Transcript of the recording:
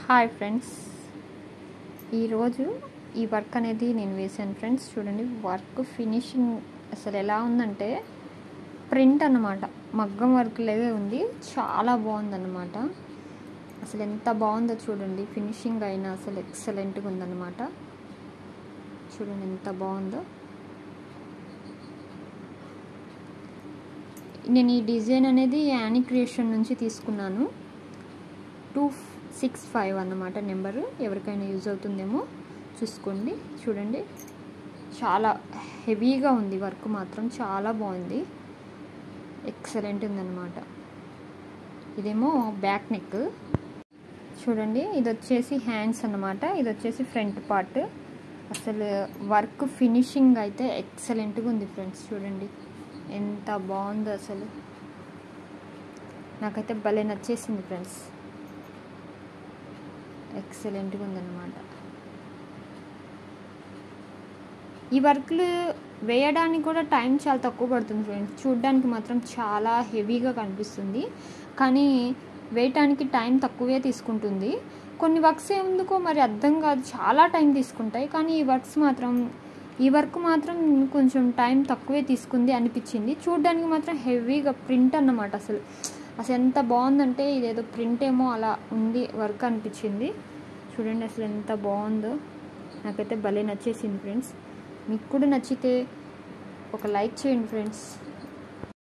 Hi friends, ఈరోజు ఈ work అనేది నేను వేసాను ఫ్రెండ్స్. చూడండి, వర్క్ ఫినిషింగ్ అసలు ఎలా ఉందంటే ప్రింట్ అన్నమాట, మగ్గం వర్క్ లాగే ఉంది. చాలా బాగుందన్నమాట. అసలు ఎంత బాగుందో చూడండి, ఫినిషింగ్ అయినా అసలు ఎక్సలెంట్గా ఉందన్నమాట. చూడండి ఎంత బాగుందో. నేను ఈ డిజైన్ అనేది యానీ క్రియేషన్ నుంచి తీసుకున్నాను. 265 అన్నమాట నెంబరు. ఎవరికైనా యూజ్ అవుతుందేమో చూసుకోండి. చూడండి, చాలా హెవీగా ఉంది వర్క్, మాత్రం చాలా బాగుంది, ఎక్సలెంట్ ఉందన్నమాట. ఇదేమో బ్యాక్ నెక్. చూడండి, ఇది వచ్చేసి హ్యాండ్స్ అన్నమాట, ఇది వచ్చేసి ఫ్రంట్ పార్ట్. అసలు వర్క్ ఫినిషింగ్ అయితే ఎక్సలెంట్గా ఉంది ఫ్రెండ్స్. చూడండి ఎంత బాగుందో, అసలు నాకైతే భలే నచ్చేసింది ఫ్రెండ్స్. ఎక్సలెంట్గా ఉందన్నమాట. ఈ వర్క్లు వేయడానికి కూడా టైం చాలా తక్కువ పడుతుంది ఫ్రెండ్స్. చూడడానికి మాత్రం చాలా హెవీగా కనిపిస్తుంది, కానీ వేయటానికి టైం తక్కువే తీసుకుంటుంది. కొన్ని వర్క్స్ ఎందుకో మరి అర్థం కాదు, చాలా టైం తీసుకుంటాయి. కానీ ఈ వర్క్ మాత్రం కొంచెం టైం తక్కువే తీసుకుంది అనిపించింది. చూడడానికి మాత్రం హెవీగా ప్రింట్ అన్నమాట. అసలు ఎంత బాగుందంటే ఇదేదో ప్రింట్ ఏమో అలా ఉంది వర్క్ అనిపించింది. చూడండి అసలు ఎంత బాగుందో, నాకైతే భలే నచ్చేసింది ఫ్రెండ్స్. మీకు కూడా నచ్చితే ఒక లైక్ చేయండి ఫ్రెండ్స్.